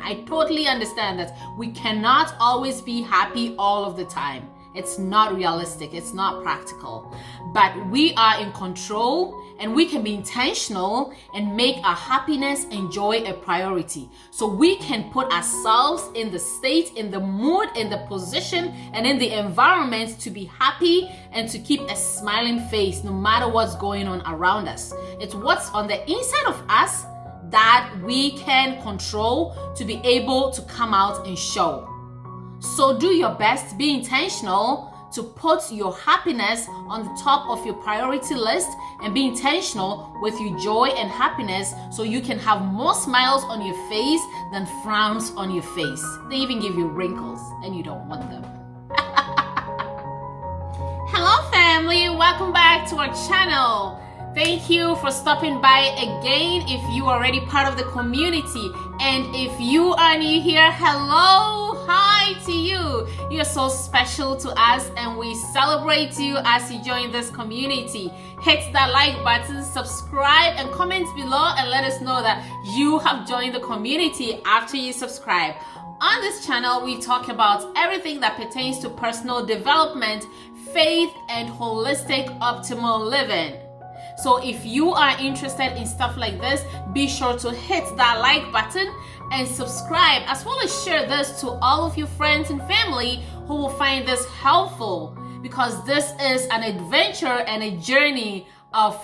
I totally understand that we cannot always be happy all of the time. It's not realistic. It's not practical. But we are in control, and we can be intentional and make our happiness and joy a priority. So we can put ourselves in the state, in the mood, in the position, and in the environment to be happy and to keep a smiling face no matter what's going on around us. It's what's on the inside of us that we can control to be able to come out and show. So do your best, be intentional to put your happiness on the top of your priority list, and be intentional with your joy and happiness so you can have more smiles on your face than frowns on your face. They even give you wrinkles and you don't want them. Hello family, welcome back to our channel. Thank you for stopping by again if you are already part of the community. And if you are new here, hello, hi to you. You're so special to us and we celebrate you as you join this community. Hit that like button, subscribe, and comment below and let us know that you have joined the community after you subscribe. On this channel, we talk about everything that pertains to personal development, faith, and holistic optimal living. So if you are interested in stuff like this, be sure to hit that like button and subscribe, as well as share this to all of your friends and family who will find this helpful, because this is an adventure and a journey of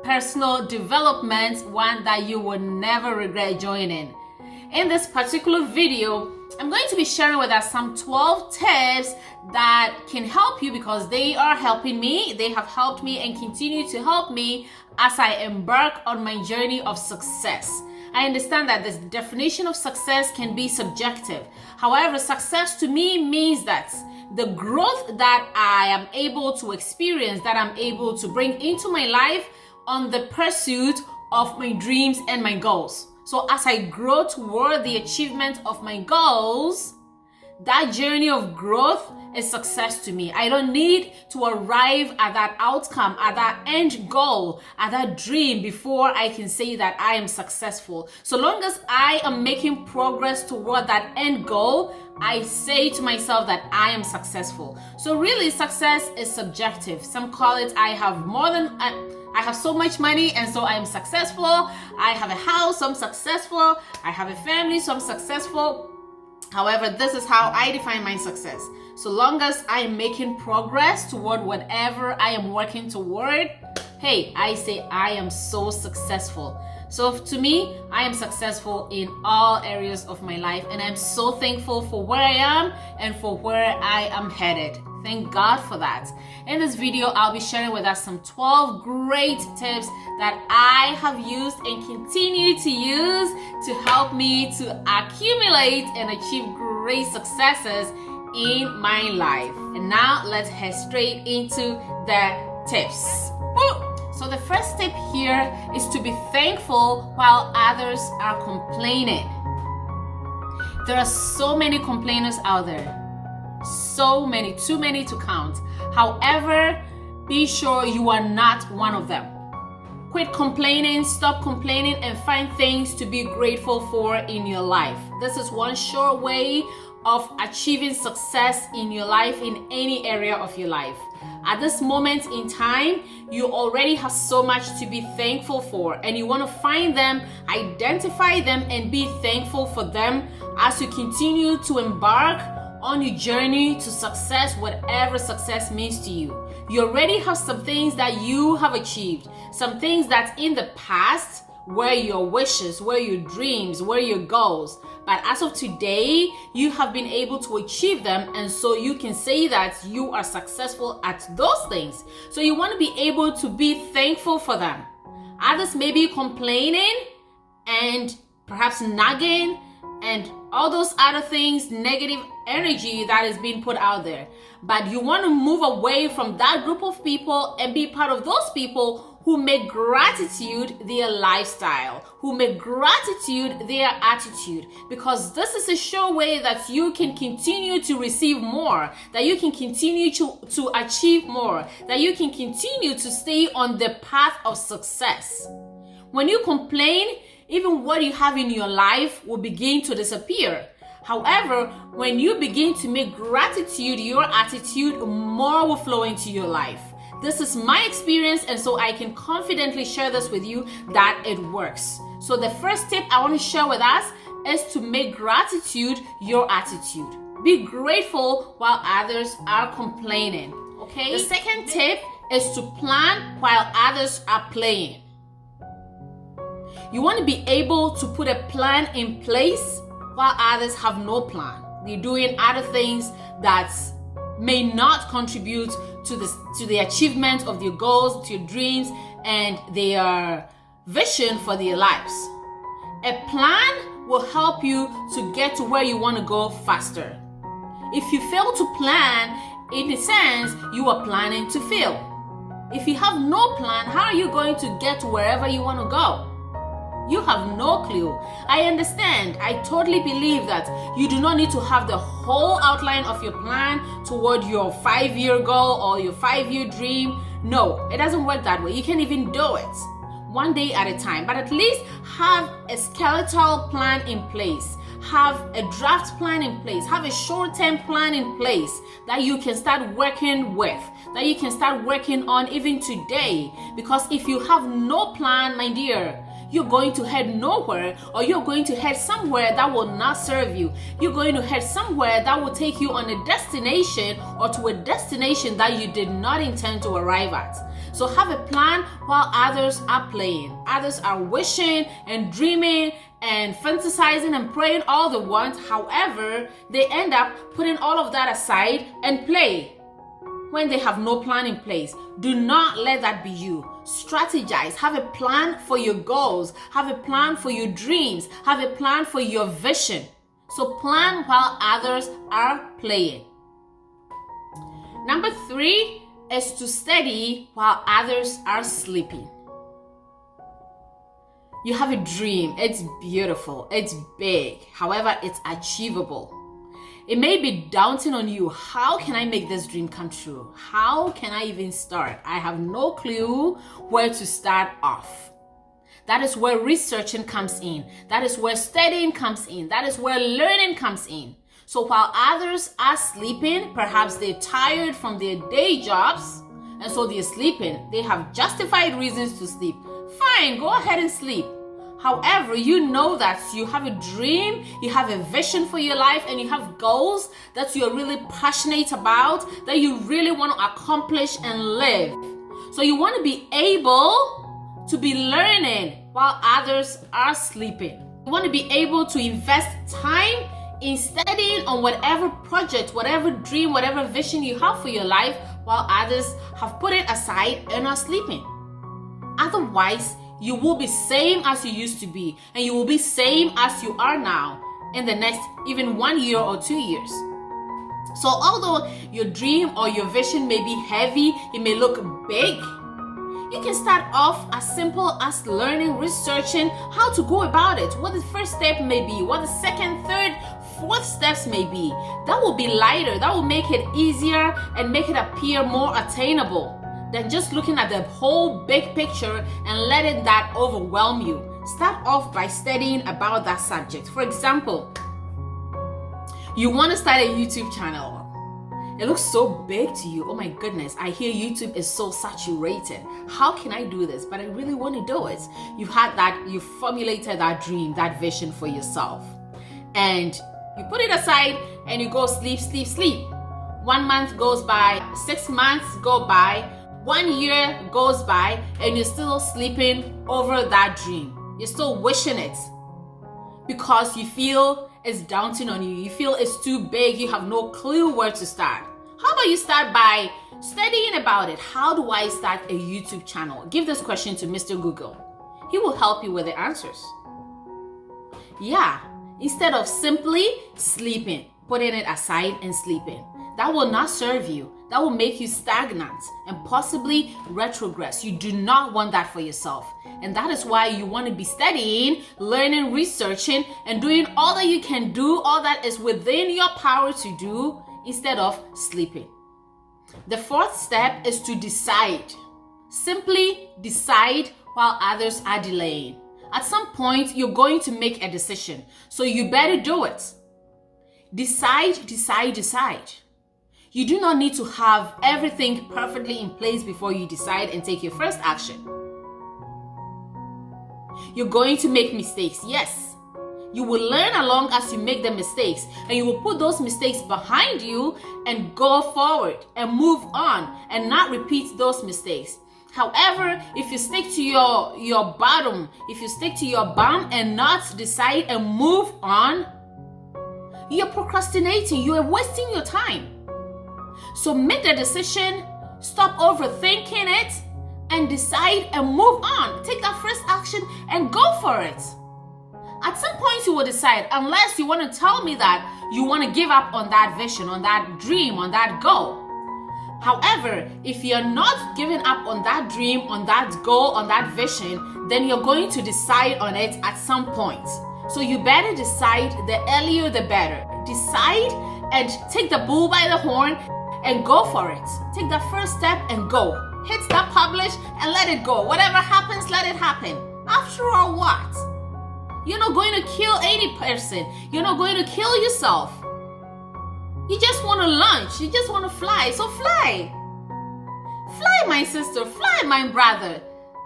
personal development, one that you will never regret joining. In this particular video, I'm going to be sharing with us some 12 tips that can help you, because they are helping me. They have helped me and continue to help me as I embark on my journey of success. I understand that the definition of success can be subjective. However, success to me means that the growth that I am able to experience, that I'm able to bring into my life on the pursuit of my dreams and my goals. So as I grow toward the achievement of my goals, that journey of growth is success to me. I don't need to arrive at that outcome, at that end goal, at that dream before I can say that I am successful. So long as I am making progress toward that end goal, I say to myself that I am successful. So really, success is subjective. Some call it I have so much money and so I'm successful. I have a house, so I'm successful. I have a family, so I'm successful. However, this is how I define my success. So long as I am making progress toward whatever I am working toward, hey, I say I am so successful. So to me, I am successful in all areas of my life, and I'm so thankful for where I am and for where I am headed. Thank God for that. In this video, I'll be sharing with us some 12 great tips that I have used and continue to use to help me to accumulate and achieve great successes in my life. And now let's head straight into the tips. Woo! So the first tip here is to be thankful while others are complaining. There are so many complainers out there. So many, too many to count. However, be sure you are not one of them. Quit complaining, stop complaining, and find things to be grateful for in your life. This is one sure way of achieving success in your life, in any area of your life. At this moment in time, you already have so much to be thankful for, and you want to find them, identify them, and be thankful for them as you continue to embark on your journey to success, whatever success means to you. You already have some things that you have achieved, some things that in the past were your wishes, were your dreams, were your goals. But as of today, you have been able to achieve them, and so you can say that you are successful at those things. So you want to be able to be thankful for them. Others may be complaining and perhaps nagging and all those other things, negative energy that is being put out there. But you want to move away from that group of people and be part of those people who make gratitude their lifestyle, who make gratitude their attitude, because this is a sure way that you can continue to receive more, that you can continue to achieve more, that you can continue to stay on the path of success. When you complain, even what you have in your life will begin to disappear. However, when you begin to make gratitude your attitude, more will flow into your life. This is my experience, and so I can confidently share this with you that it works. So the first tip I want to share with us is to make gratitude your attitude. Be grateful while others are complaining. Okay? The second tip is to plan while others are playing. You want to be able to put a plan in place while others have no plan. They're doing other things that may not contribute to the achievement of their goals, to your dreams, and their vision for their lives. A plan will help you to get to where you want to go faster. If you fail to plan, in a sense, you are planning to fail. If you have no plan, how are you going to get to wherever you want to go? You have no clue. I understand. I totally believe that you do not need to have the whole outline of your plan toward your 5-year goal or your 5-year dream. No, it doesn't work that way. You can't even do it one day at a time. But at least have a skeletal plan in place. Have a draft plan in place. Have a short-term plan in place that you can start working with, that you can start working on even today. Because if you have no plan, my dear, you're going to head nowhere, or you're going to head somewhere that will not serve you. You're going to head somewhere that will take you on a destination, or to a destination that you did not intend to arrive at. So have a plan while others are playing. Others are wishing and dreaming and fantasizing and praying all they want. However, they end up putting all of that aside and play when they have no plan in place. Do not let that be you. Strategize. Have a plan for your goals. Have a plan for your dreams. Have a plan for your vision. So plan while others are playing. Number 3 is to study while others are sleeping. You have a dream. It's beautiful. It's big. However, it's achievable. It may be daunting on you. How can I make this dream come true? How can I even start? I have no clue where to start off. That is where researching comes in. That is where studying comes in. That is where learning comes in. So while others are sleeping, perhaps they're tired from their day jobs, and so they're sleeping. They have justified reasons to sleep. Fine, go ahead and sleep. However, you know that you have a dream, you have a vision for your life, and you have goals that you're really passionate about, that you really want to accomplish and live. So you want to be able to be learning while others are sleeping. You want to be able to invest time in studying on whatever project, whatever dream, whatever vision you have for your life, while others have put it aside and are sleeping. Otherwise, you will be same as you used to be, and you will be same as you are now in the next even 1 year or 2 years. So although your dream or your vision may be heavy, it may look big, you can start off as simple as learning, researching how to go about it, what the first step may be, what the second, third, fourth steps may be. That will be lighter. That will make it easier and make it appear more attainable than just looking at the whole big picture and letting that overwhelm you. Start off by studying about that subject. For example, you want to start a YouTube channel. It looks so big to you. Oh my goodness, I hear YouTube is so saturated. How can I do this? But I really want to do it. You've formulated that dream, that vision for yourself. And you put it aside and you go sleep. 1 month goes by, 6 months go by, 1 year goes by, and you're still sleeping over that dream. You're still wishing it because you feel it's daunting on you. You feel it's too big. You have no clue where to start. How about you start by studying about it? How do I start a YouTube channel? Give this question to Mr. Google. He will help you with the answers. Yeah, instead of simply sleeping, putting it aside and sleeping. That will not serve you. That will make you stagnant and possibly retrogress. You do not want that for yourself. And that is why you want to be studying, learning, researching, and doing all that you can do, all that is within your power to do, instead of sleeping. The fourth step is to decide. Simply decide while others are delaying. At some point, you're going to make a decision. So you better do it. Decide, decide, decide. You do not need to have everything perfectly in place before you decide and take your first action. You're going to make mistakes, yes. You will learn along as you make the mistakes, and you will put those mistakes behind you and go forward and move on and not repeat those mistakes. However, if you stick to your bottom, if you stick to your bum and not decide and move on, you're procrastinating, you are wasting your time. So make the decision, stop overthinking it, and decide and move on. Take that first action and go for it. At some point you will decide, unless you want to tell me that you want to give up on that vision, on that dream, on that goal. However, if you're not giving up on that dream, on that goal, on that vision, then you're going to decide on it at some point. So you better decide, the earlier the better. Decide and take the bull by the horn and go for it. Take the first step and go. Hit that publish and let it go. Whatever happens, let it happen. After all, what? You're not going to kill 80%. You're not going to kill yourself. You just want to launch. You just want to fly. So fly. Fly, my sister. Fly, my brother.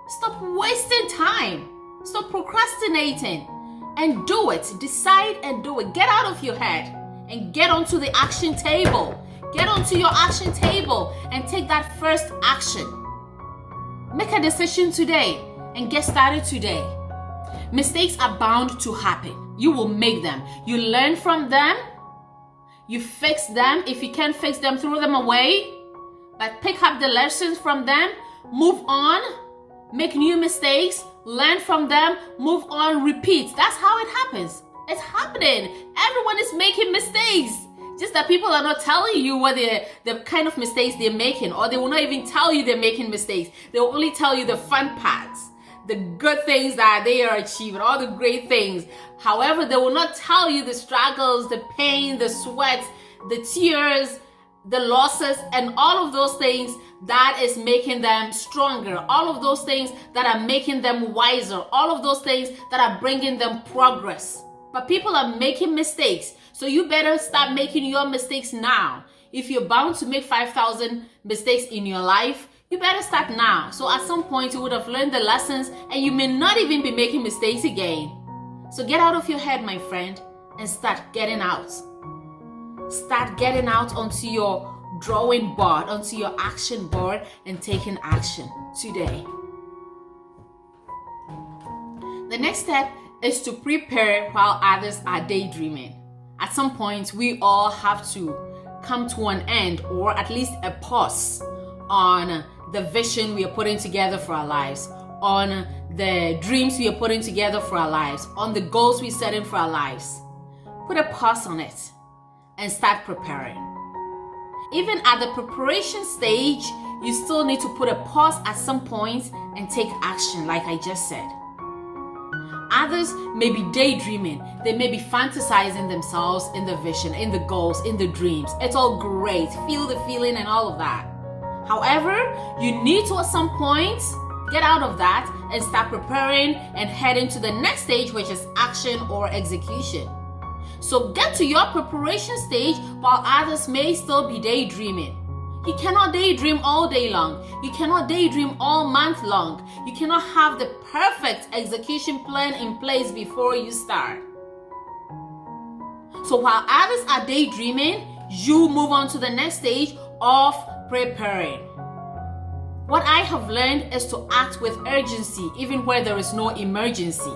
Stop wasting time. Stop procrastinating. And do it. Decide and do it. Get out of your head and get onto the action table. Get onto your action table and take that first action. Make a decision today and get started today. Mistakes are bound to happen. You will make them. You learn from them. You fix them. If you can't fix them, throw them away. But pick up the lessons from them. Move on. Make new mistakes. Learn from them. Move on. Repeat. That's how it happens. It's happening. Everyone is making mistakes. Just that people are not telling you what the kind of mistakes they're making, or they will not even tell you they're making mistakes. They will only tell you the fun parts, the good things that they are achieving, all the great things. However, they will not tell you the struggles, the pain, the sweat, the tears, the losses, and all of those things that is making them stronger, all of those things that are making them wiser, all of those things that are bringing them progress. But people are making mistakes. So you better start making your mistakes now. If you're bound to make 5,000 mistakes in your life, you better start now. So at some point you would have learned the lessons and you may not even be making mistakes again. So get out of your head, my friend, and start getting out. Start getting out onto your drawing board, onto your action board, and taking action today. The next step is to prepare while others are daydreaming. At some point, we all have to come to an end, or at least a pause on the vision we are putting together for our lives, on the dreams we are putting together for our lives, on the goals we're setting for our lives. Put a pause on it and start preparing. Even at the preparation stage, you still need to put a pause at some point and take action, like I just said. Others may be daydreaming. They may be fantasizing themselves in the vision, in the goals, in the dreams. It's all great. Feel the feeling and all of that. However, you need to at some point get out of that and start preparing and head into the next stage, which is action or execution. So get to your preparation stage while others may still be daydreaming. You cannot daydream all day long. You cannot daydream all month long. You cannot have the perfect execution plan in place before you start. So while others are daydreaming, you move on to the next stage of preparing. What I have learned is to act with urgency even where there is no emergency.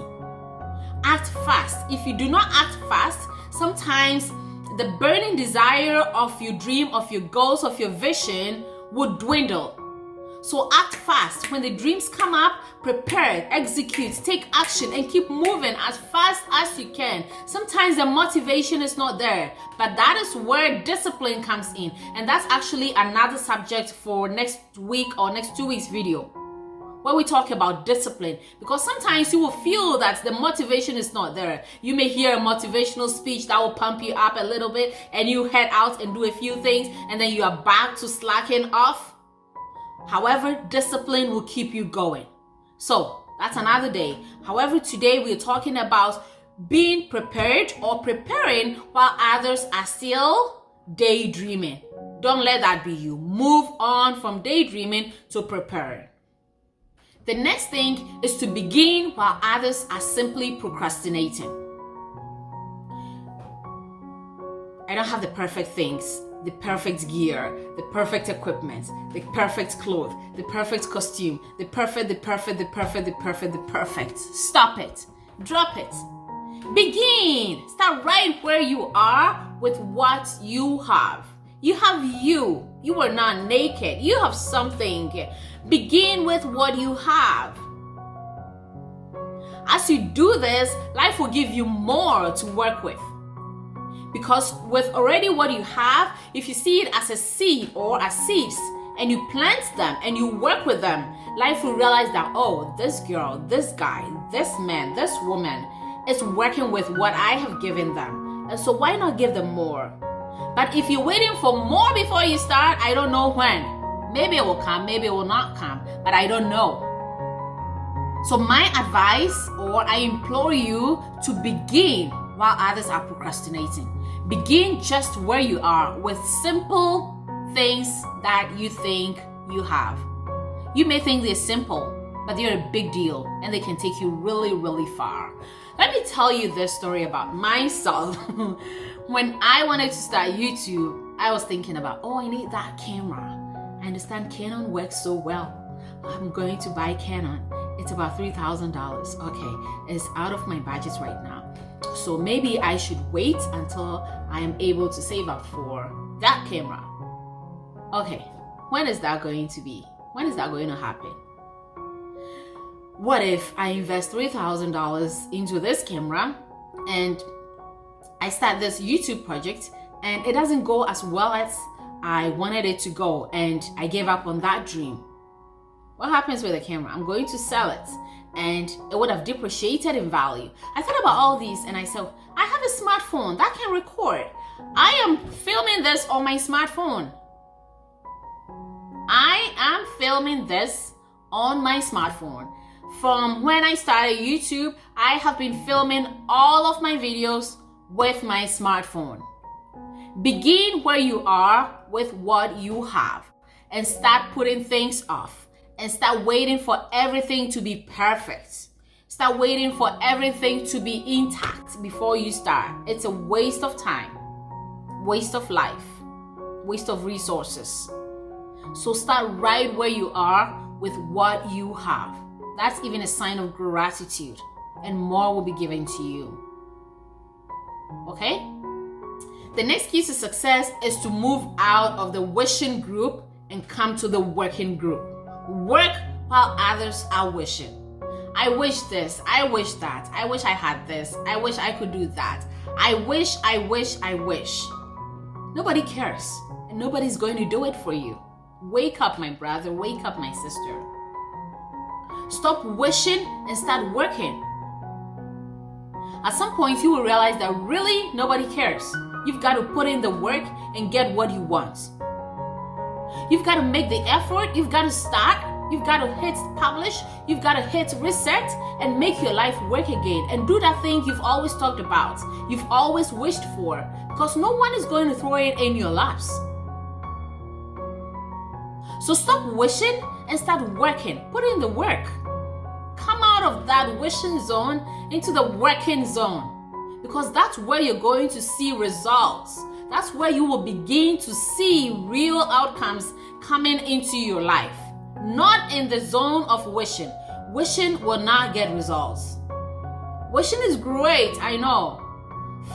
Act fast. If you do not act fast, sometimes the burning desire of your dream, of your goals, of your vision would dwindle. So act fast. When the dreams come up, prepare, execute, take action, and keep moving as fast as you can. Sometimes the motivation is not there, but that is where discipline comes in. And that's actually another subject for next week or next 2 weeks video, where we talk about discipline, because sometimes you will feel that the motivation is not there. You may hear a motivational speech that will pump you up a little bit, and you head out and do a few things, and then you are back to slacking off. However, discipline will keep you going. So That's another day. However, today we're talking about being prepared or preparing while others are still daydreaming. Don't let that be you. Move on from daydreaming to preparing. The next thing is to begin while others are simply procrastinating. I don't have the perfect things, the perfect gear, the perfect equipment, the perfect clothes, the perfect costume, the perfect. Stop it. Drop it. Begin. Start right where you are with what you have. You have you. You are not naked. You have something. Begin with what you have. As you do this, life will give you more to work with. Because with already what you have, if you see it as a seed or as seeds, and you plant them and you work with them, life will realize that, oh, this girl, this guy, this man, this woman is working with what I have given them. And so why not give them more? But if you're waiting for more before you start, I don't know when. Maybe it will come, maybe it will not come, but I don't know. So my advice, or I implore you to begin while others are procrastinating. Begin just where you are with simple things that you think you have. You may think they're simple, but they're a big deal and they can take you really, really far. Let me tell you this story about myself. When I wanted to start YouTube, I was thinking about, I need that camera. I understand Canon works so well. I'm going to buy Canon. It's about $3,000. Okay, it's out of my budget right now. So maybe I should wait until I am able to save up for that camera. Okay, when is that going to be? When is that going to happen? What if I invest $3,000 into this camera and I start this YouTube project and it doesn't go as well as I wanted it to go and I gave up on that dream? What happens with the camera? I'm going to sell it and it would have depreciated in value. I thought about all these and I said, I have a smartphone that can record. I am filming this on my smartphone. I am filming this on my smartphone. From when I started YouTube, I have been filming all of my videos with my smartphone. Begin where you are with what you have and start putting things off. And start waiting for everything to be perfect. Start waiting for everything to be intact before you start. It's a waste of time, waste of life, waste of resources. So start right where you are with what you have. That's even a sign of gratitude, and more will be given to you. Okay? The next key to success is to move out of the wishing group and come to the working group. Work while others are wishing. I wish this, I wish that, I wish I had this, I wish I could do that. I wish. Nobody cares, and nobody's going to do it for you. Wake up, my brother, wake up, my sister. Stop wishing and start working. At some point, you will realize that really nobody cares. You've got to put in the work and get what you want. You've got to make the effort. You've got to start. You've got to hit publish. You've got to hit reset and make your life work again. And do that thing you've always talked about. You've always wished for. Because no one is going to throw it in your laps. So stop wishing and start working. Put in the work. Come out of that wishing zone into the working zone. Because that's where you're going to see results. That's where you will begin to see real outcomes coming into your life. Not in the zone of wishing. Wishing will not get results. Wishing is great, I know.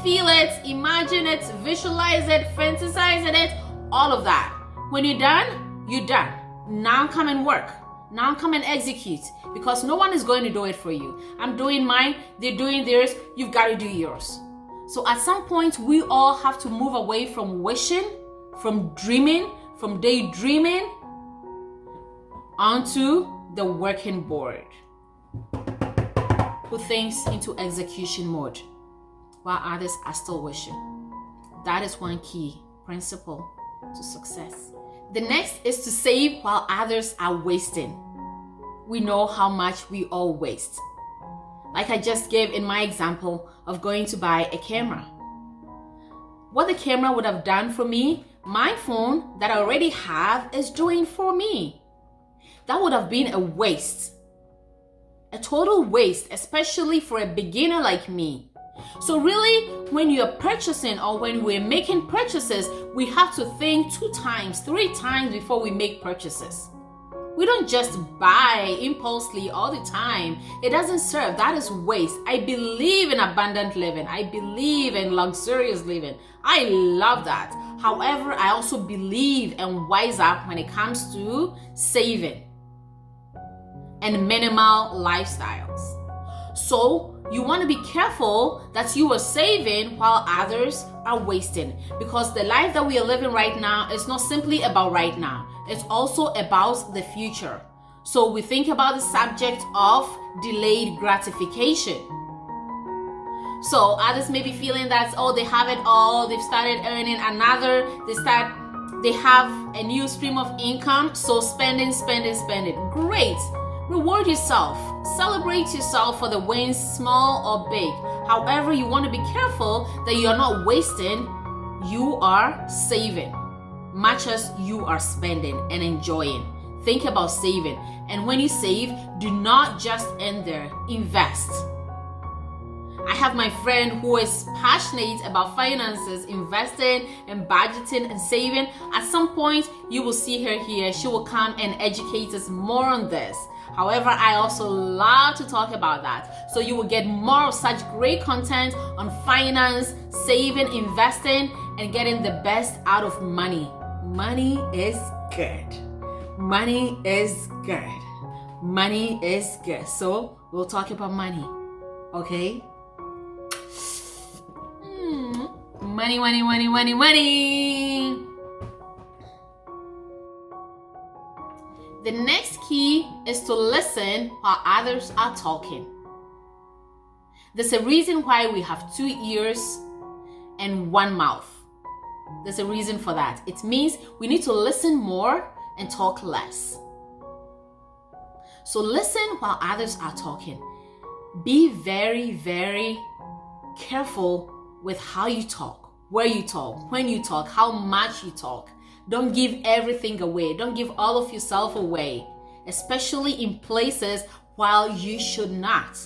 Feel it, imagine it, visualize it, fantasize it, all of that. When you're done, you're done. Now come and work. Now come and execute. Because no one is going to do it for you. I'm doing mine, they're doing theirs, you've got to do yours. So at some point, we all have to move away from wishing, from dreaming, from daydreaming, onto the working board. Put things into execution mode while others are still wishing. That is one key principle to success. The next is to save while others are wasting. we know how much we all waste. Like I just gave in my example of going to buy a camera. What the camera would have done for me, my phone that I already have is doing for me. That would have been a waste. A total waste, especially for a beginner like me. So really, when you're purchasing or when we're making purchases, we have to think 2 times, 3 times before we make purchases. We don't just buy impulsively all the time. It doesn't serve. That is waste. I believe in abundant living. I believe in luxurious living. I love that. However, I also believe and wise up when it comes to saving and minimal lifestyles. So you want to be careful that you are saving while others are wasting, because the life that we are living right now is not simply about right now. It's also about the future. So we think about the subject of delayed gratification. So others may be feeling that, oh, they have it all, they've started earning another, they have a new stream of income, so spending. Great. Reward yourself. Celebrate yourself for the wins, small or big. However, you want to be careful that you're not wasting, you are saving, much as you are spending and enjoying. Think about saving. And when you save, do not just end there. Invest. I have my friend who is passionate about finances, investing and budgeting and saving. At some point, you will see her here. She will come and educate us more on this. However, I also love to talk about that. So you will get more of such great content on finance, saving, investing, and getting the best out of money. Money is good. Money is good. Money is good. So we'll talk about money. Okay? Money, money, money, money, money. The next key is to listen while others are talking. There's a reason why we have 2 ears and 1 mouth. There's a reason for that. It means we need to listen more and talk less. So listen while others are talking. Be very, very careful with how you talk, where you talk, when you talk, how much you talk. Don't give everything away. Don't give all of yourself away, especially in places while you should not.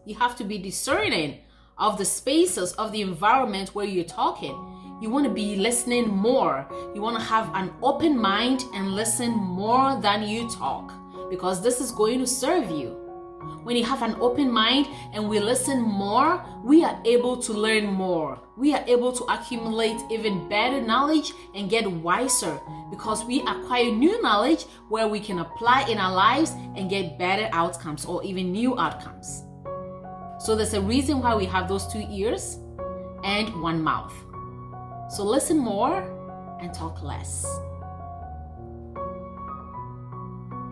You have to be discerning of the spaces of the environment where you're talking. You want to be listening more. You want to have an open mind and listen more than you talk, because this is going to serve you. When you have an open mind and we listen more, we are able to learn more. We are able to accumulate even better knowledge and get wiser, because we acquire new knowledge where we can apply in our lives and get better outcomes or even new outcomes. So there's a reason why we have those 2 ears and 1 mouth. So listen more and talk less.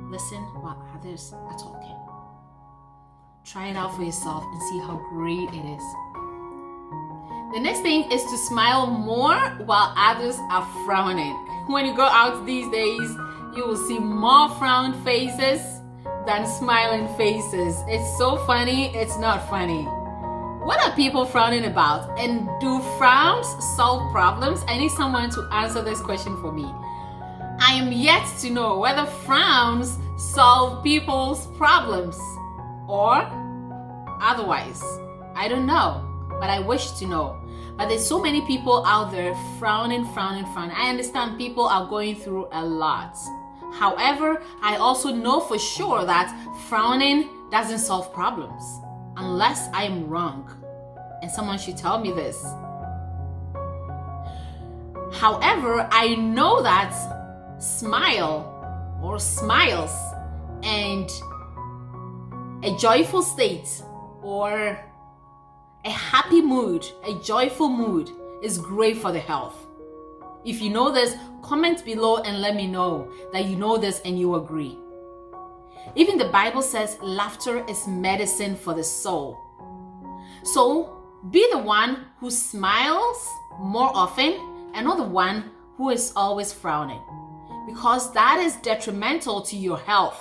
Listen while others are talking. Try it out for yourself and see how great it is. The next thing is to smile more while others are frowning. When you go out these days, you will see more frown faces than smiling faces. It's so funny, it's not funny. What are people frowning about? And do frowns solve problems? I need someone to answer this question for me. I am yet to know whether frowns solve people's problems or otherwise. I don't know, but I wish to know. But there's so many people out there frowning. I understand people are going through a lot. However, I also know for sure that frowning doesn't solve problems, unless I am wrong, and someone should tell me this. However, I know that smile or smiles and a joyful state or a happy mood, a joyful mood is great for the health. If you know this, comment below and let me know that you know this and you agree. Even the Bible says laughter is medicine for the soul. So be the one who smiles more often and not the one who is always frowning, because that is detrimental to your health.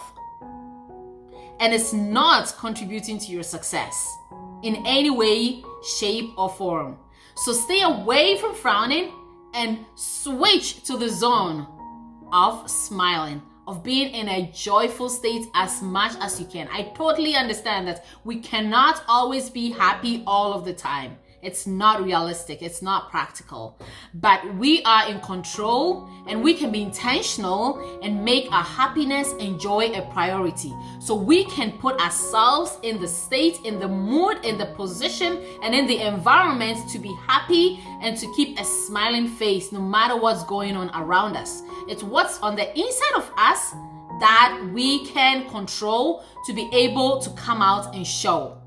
and it's not contributing to your success in any way, shape, or form. So stay away from frowning and switch to the zone of smiling, of being in a joyful state as much as you can. I totally understand that we cannot always be happy all of the time. It's not realistic. It's not practical. But we are in control, and we can be intentional and make our happiness and joy a priority. So we can put ourselves in the state, in the mood, in the position, and in the environment to be happy and to keep a smiling face no matter what's going on around us. It's what's on the inside of us that we can control to be able to come out and show.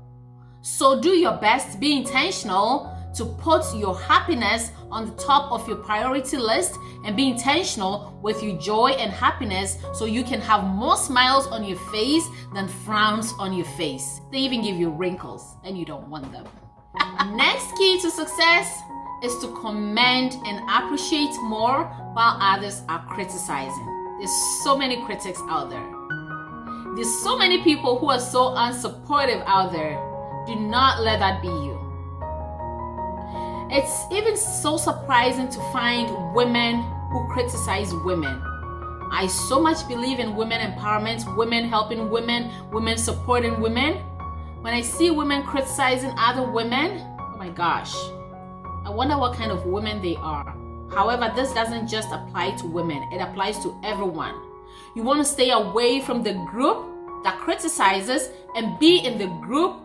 So do your best, be intentional to put your happiness on the top of your priority list, and be intentional with your joy and happiness so you can have more smiles on your face than frowns on your face. They even give you wrinkles and you don't want them. Next key to success is to commend and appreciate more while others are criticizing. There's so many critics out there. There's so many people who are so unsupportive out there. Do not let that be you. It's even so surprising to find women who criticize women. I so much believe in women empowerment, women helping women, women supporting women. When I see women criticizing other women, oh my gosh, I wonder what kind of women they are. However, this doesn't just apply to women, it applies to everyone. You want to stay away from the group that criticizes and be in the group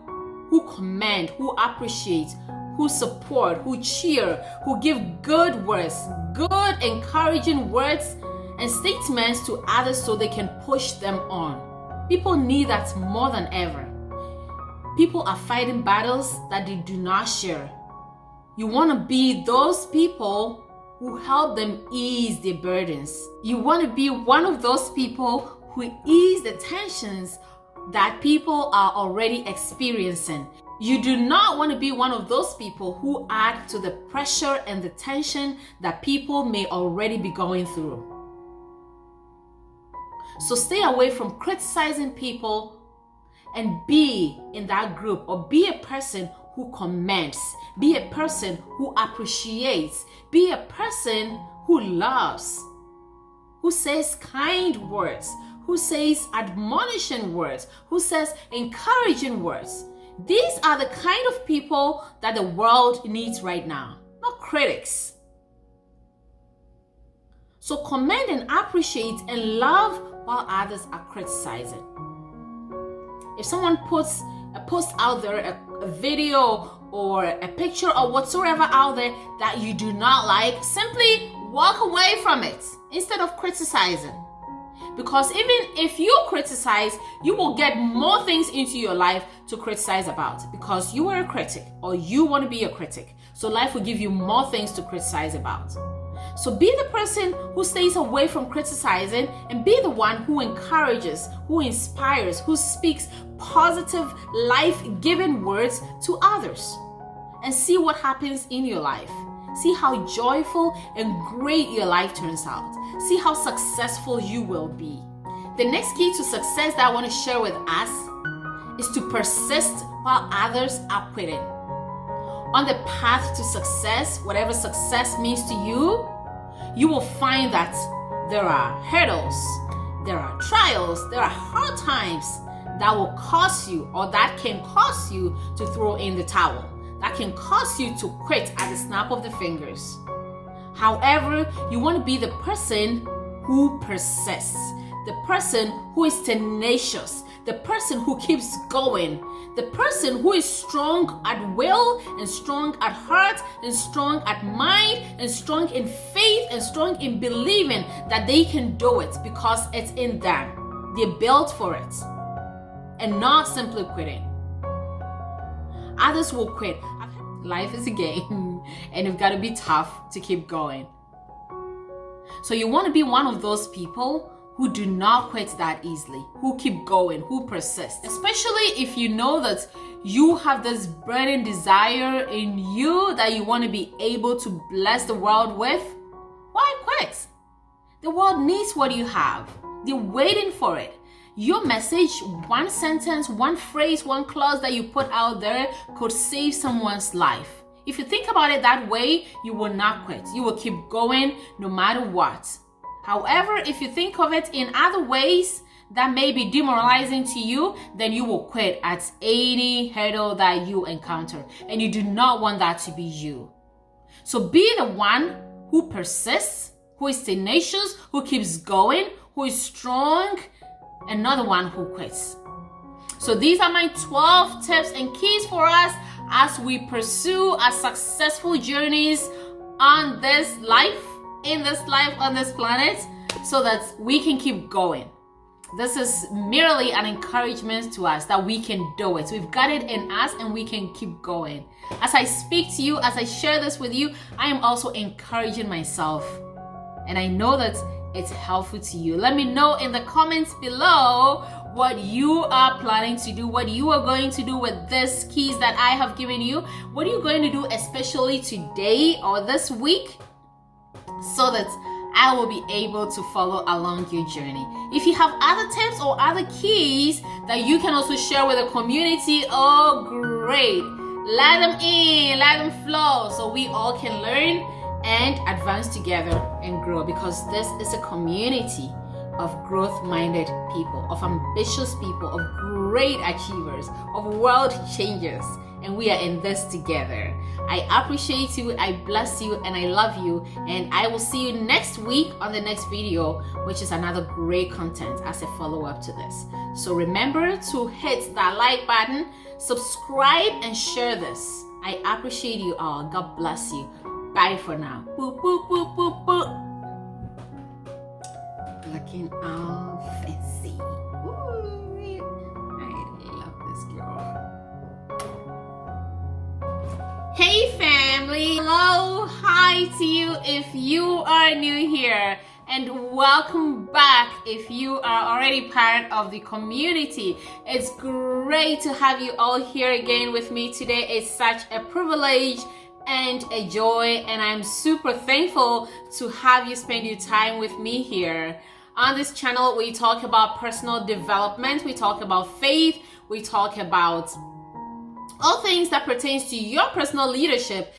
who commend, who appreciate, who support, who cheer, who give good words, good encouraging words and statements to others so they can push them on. People need that more than ever. People are fighting battles that they do not share. You want to be those people who help them ease their burdens. You want to be one of those people who ease the tensions that people are already experiencing. You do not want to be one of those people who add to the pressure and the tension that people may already be going through. So stay away from criticizing people and be in that group, or be a person who commends, be a person who appreciates, be a person who loves, who says kind words, who says admonishing words, who says encouraging words. These are the kind of people that the world needs right now, not critics. So commend and appreciate and love while others are criticizing. If someone puts a post out there, a video or a picture or whatsoever out there that you do not like, simply walk away from it instead of criticizing. Because even if you criticize, you will get more things into your life to criticize about, because you are a critic or you want to be a critic. So life will give you more things to criticize about. So be the person who stays away from criticizing and be the one who encourages, who inspires, who speaks positive, life-giving words to others. And see what happens in your life. See how joyful and great your life turns out. See how successful you will be. The next key to success that I want to share with us is to persist while others are quitting. On the path to success, whatever success means to you, you will find that there are hurdles, there are trials, there are hard times that will cause you, or that can cause you to throw in the towel, that can cause you to quit at the snap of the fingers. However, you want to be the person who persists, the person who is tenacious, the person who keeps going, the person who is strong at will and strong at heart and strong at mind and strong in faith and strong in believing that they can do it because it's in them. They're built for it and not simply quitting. Others will quit. Life is a game and you've got to be tough to keep going. So you want to be one of those people who do not quit that easily, who keep going, who persist. Especially if you know that you have this burning desire in you that you want to be able to bless the world with. Why quit? The world needs what you have. They're waiting for it. Your message, one sentence, one phrase, one clause that you put out there could save someone's life. If you think about it that way, you will not quit. You will keep going no matter what. However, if you think of it in other ways that may be demoralizing to you, then you will quit at any hurdle that you encounter. And you do not want that to be you. So be the one who persists, who is tenacious, who keeps going, who is strong, and not the one who quits. So these are my 12 tips and keys for us as we pursue our successful journeys on this life, on this planet, so that we can keep going. This is merely an encouragement to us that we can do it. We've got it in us and we can keep going. As I speak to you, as I share this with you, I am also encouraging myself. And I know that it's helpful to you. Let me know in the comments below what you are planning to do, what you are going to do with these keys that I have given you. What are you going to do especially today or this week so that I will be able to follow along your journey. If you have other tips or other keys that you can also share with the community, oh great. Let them in, let them flow so we all can learn and advance together and grow, because this is a community of growth-minded people, of ambitious people, of great achievers, of world changers, and we are in this together. I appreciate you, I bless you, and I love you, and I will see you next week on the next video, which is another great content as a follow-up to this. So remember to hit that like button, subscribe, and share this. I appreciate you all. God bless you. Bye for now. Boop, boop, boop, boop, boop. Looking all fancy. Ooh, I love this girl. Hey family. Hello, hi to you if you are new here. And welcome back if you are already part of the community. It's great to have you all here again with me today. It's such a privilege and a joy, and I'm super thankful to have you spend your time with me here. On this channel, we talk about personal development, we talk about faith, we talk about all things that pertains to your personal leadership